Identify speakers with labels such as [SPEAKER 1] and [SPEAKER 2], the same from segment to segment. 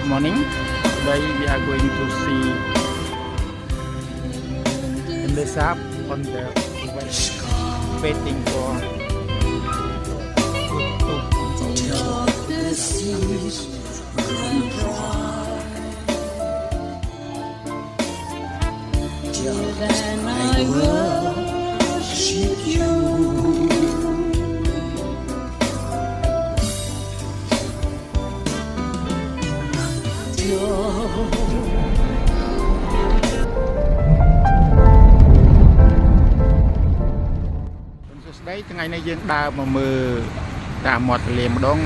[SPEAKER 1] Good morning. Today we are going to see Tonle Sap on the west, waiting for Đấy, ngày nay dương đào mà mưa đã một liền đón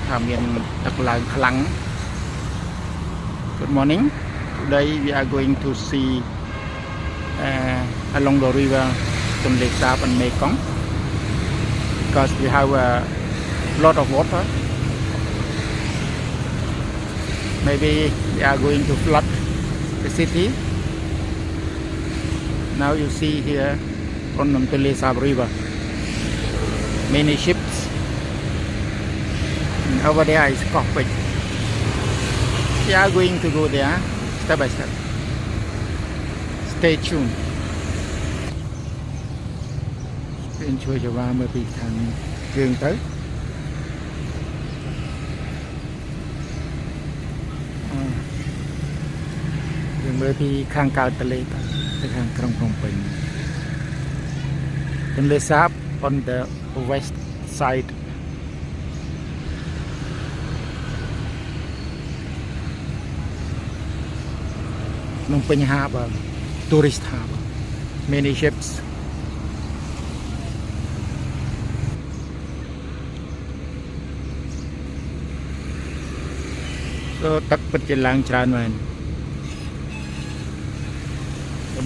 [SPEAKER 1] thảm miền đặc là khăn. Good morning. Today we are going to see along the river Tonle Sap and Mekong because we have a lot of water. Maybe we are going to flood the city. Now you see here on Tonle Sap River many ships, and over there is cockpit. We are going to go there step by step. Stay tuned. Bên chui cho ba mới bị thằng dương tới. Dương mới bị khang cao Tonle tới khang trong Phnom Penh. Tonle Sap on the west side. Phnom Penh harbor, tourist harbor, many ships. So tak berjalanច្រើនមែន.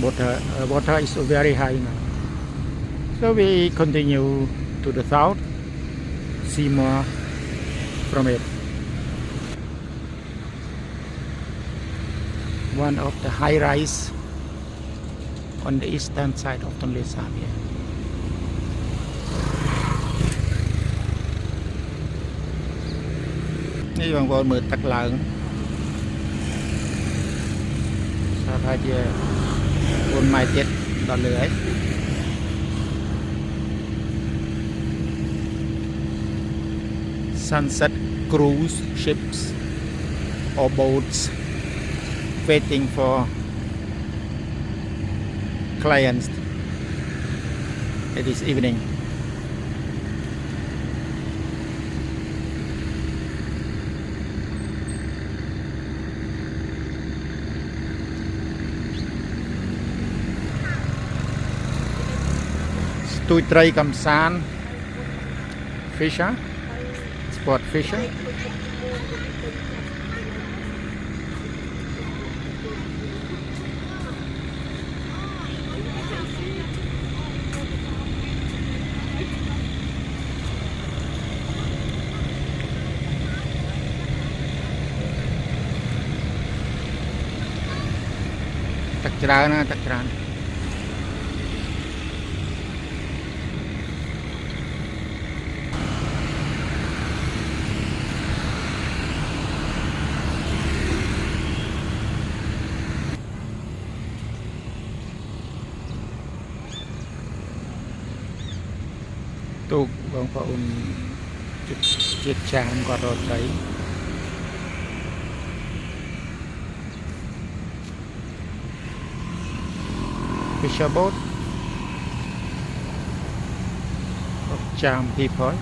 [SPEAKER 1] The water is very high now. So we continue to the south, see more from it. One of the high rise on the eastern side of Tonle Sap here. Đây bằng vòi mượt tắc lợn. Sao thay chưa buôn mai chết đòn lưới. Sunset cruise ships or boats waiting for clients it is evening. Stui Tray Kam San Phsar sport Phsar. Takច្រើនtakច្រើន. Tụcបងប្អូនជាតិចាមគាត់រត់ត្រី Fisher boat of Cham people.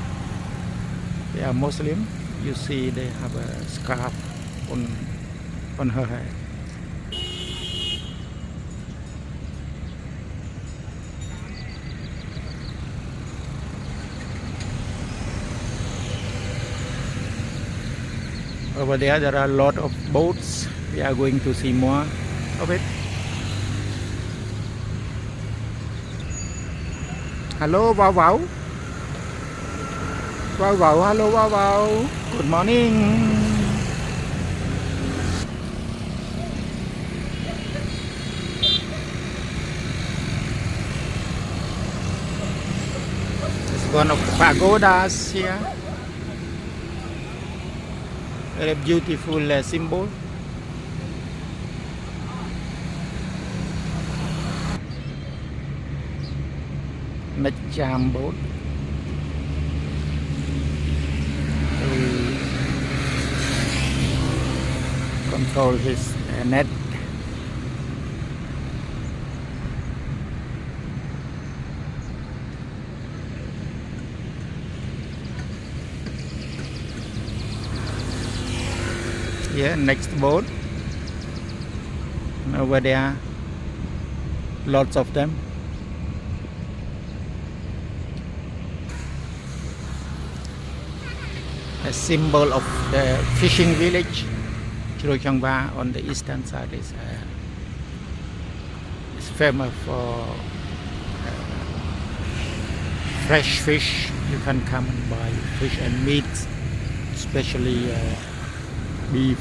[SPEAKER 1] They are Muslim. You see they have a scarf on her head. Over there are a lot of boats. We are going to see more of it. Hello, wow wow. Wow wow, hello, wow wow. Good morning. This is one of the pagodas here. Very beautiful symbol. Next jam boat. Control his net. Here, next boat. Over there, lots of them. A symbol of the fishing village. Changwa on the eastern side is famous for fresh fish. You can come and buy fish and meat, especially beef.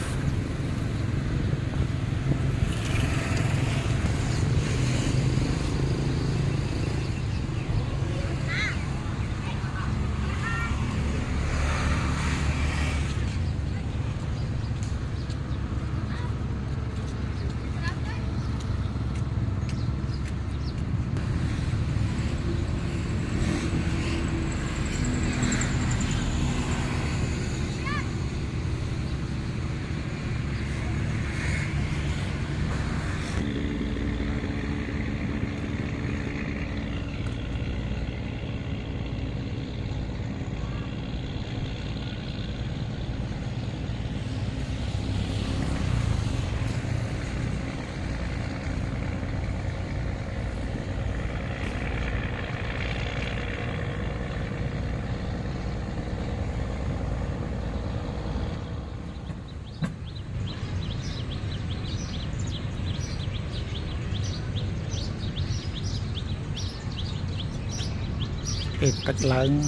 [SPEAKER 1] Cắt lớn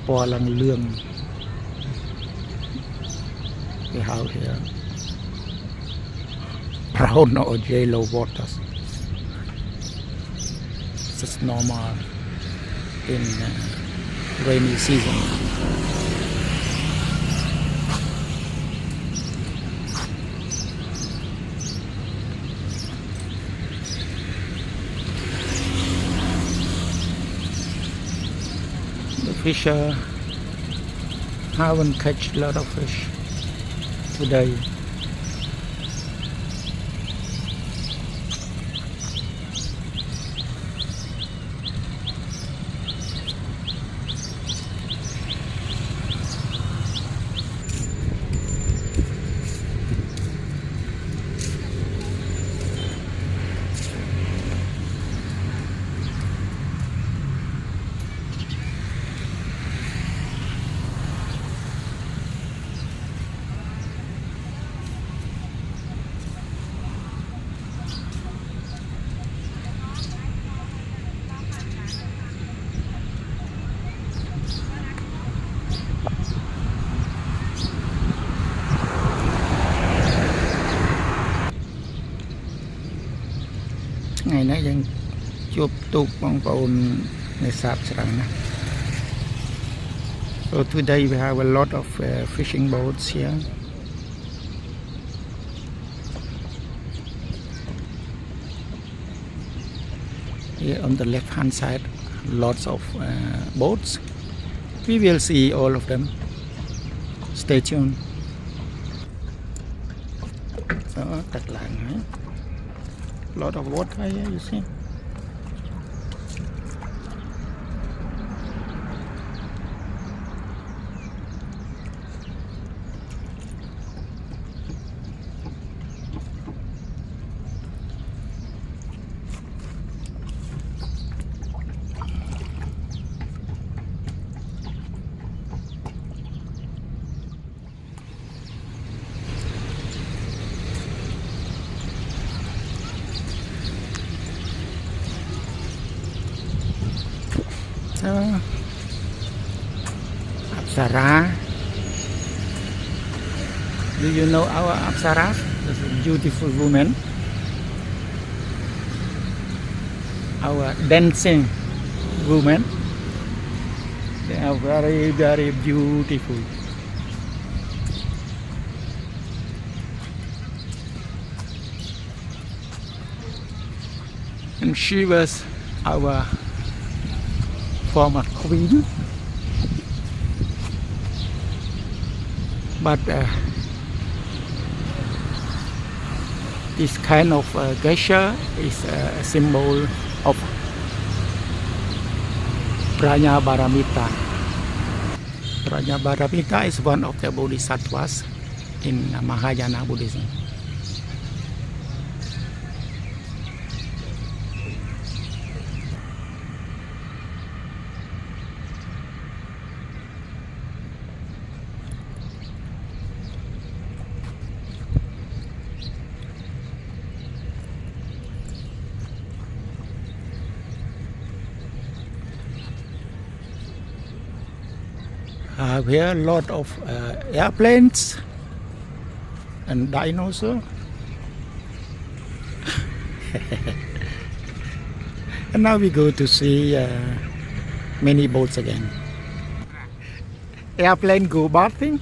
[SPEAKER 1] po lần lương cái house here brown or yellow waters. It's normal in rainy season. Fisher haven't catch a lot of fish today. Ngày nay dân chụp tục bong bồnในสาบสรังนะ So today we have a lot of fishing boats here. Here on the left hand side, lots of boats. We will see all of them. Stay tuned. So thật làng hả? Lot of water here, you see. Phsar. Do you know our Phsar? This is a beautiful woman. Our dancing women. They are very, very beautiful. And she was our former queen. But this kind of gesture is a symbol of Prajnaparamita. Prajnaparamita is one of the bodhisattvas in Mahayana Buddhism. Here a lot of airplanes and dinosaurs. And now we go to see many boats again. Airplane go bathing.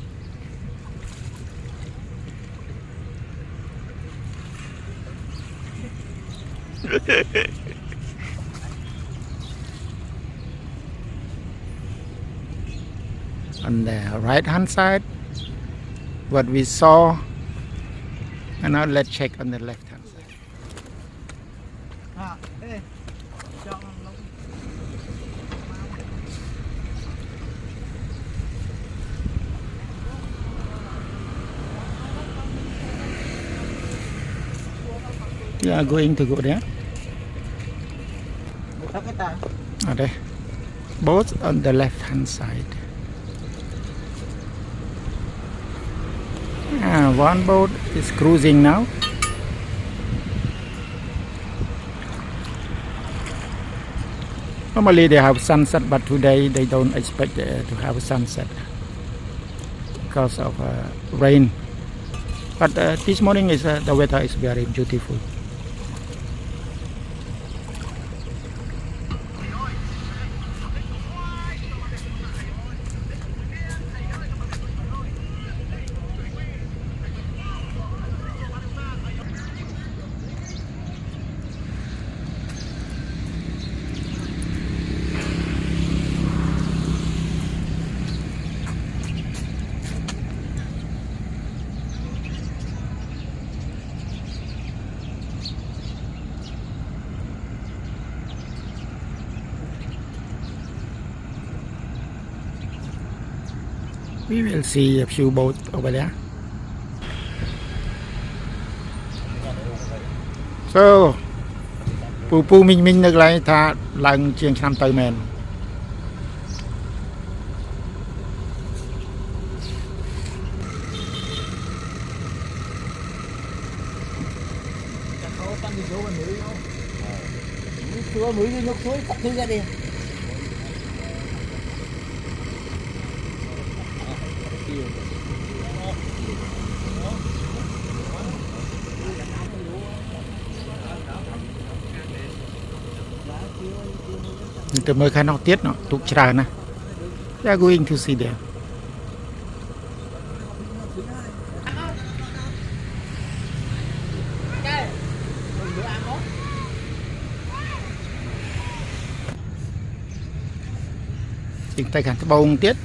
[SPEAKER 1] On the right hand side, what we saw, and now let's check on the left hand side. We are going to go there. Okay. Both on the left hand side. One boat is cruising now. Normally they have sunset, but today they don't expect to have a sunset because of rain. But this morning is the weather is very beautiful. We will see a few boats over there. So ពូមីងនៅកន្លែងថាឡើងជាងឆ្នាំទៅមែន ទៅមើលខាងនោះទៀតទូកច្រើនណាស់ We are going to see there. Tại cả bông tiết.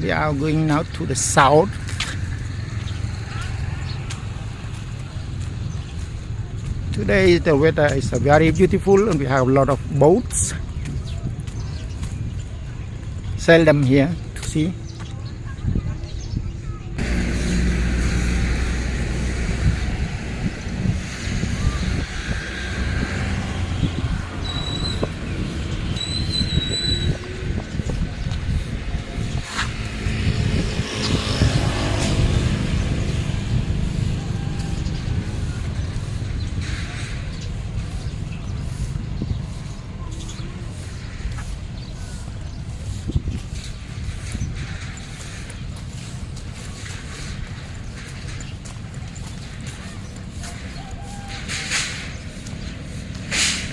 [SPEAKER 1] We are going now to the south. Today the weather is very beautiful and we have a lot of boats. Seldom here to see.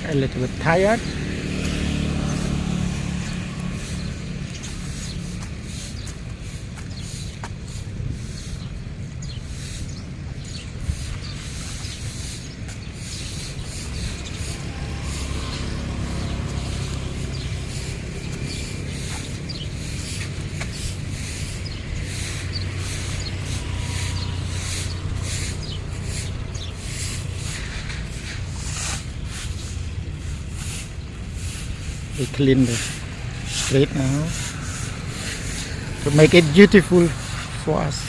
[SPEAKER 1] A little bit tired. They clean the street now to make it beautiful for us.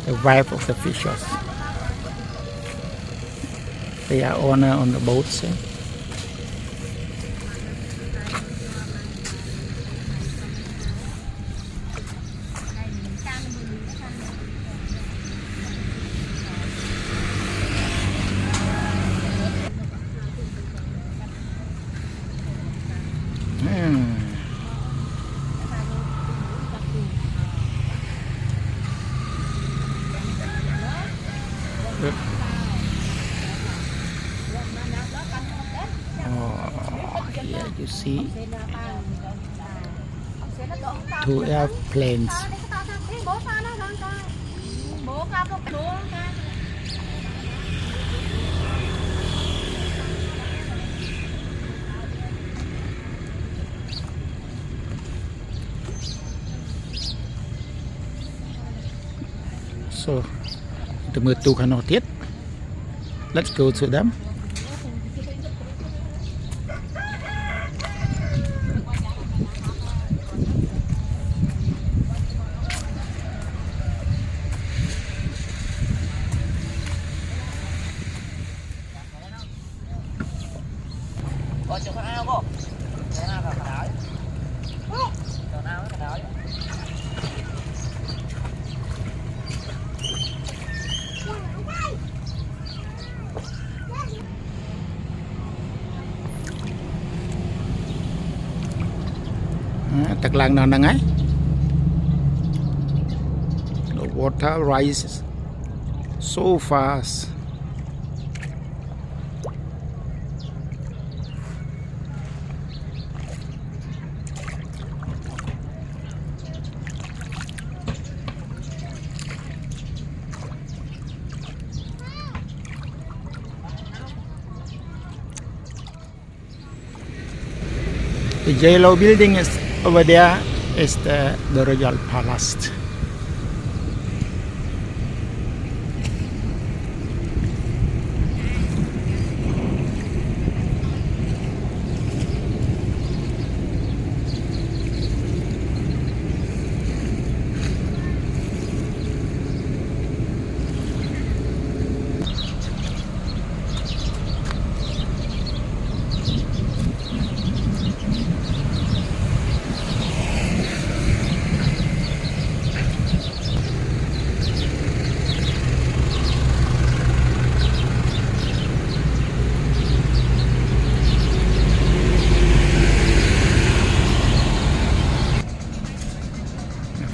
[SPEAKER 1] The vibe of the fishers. They are on the boats. Here you see 2 airplanes. So, the Mutu cannot yet. Let's go to them. Thật lang nó nâng ấy. The water rises so fast. The yellow building is over there is the Royal Palace.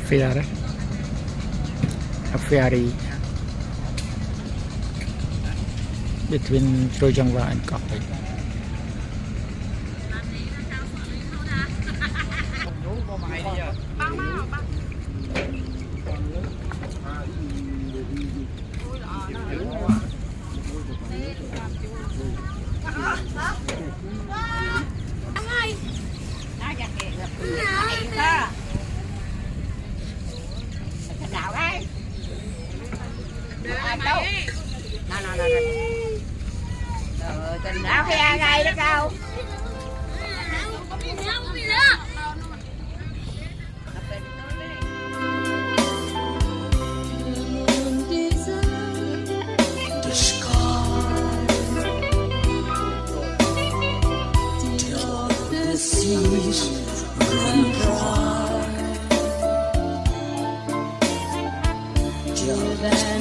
[SPEAKER 1] Phsar, a ferry between Trayleak and Cambodia.
[SPEAKER 2] Tình áo khe ngay đó cao.
[SPEAKER 3] That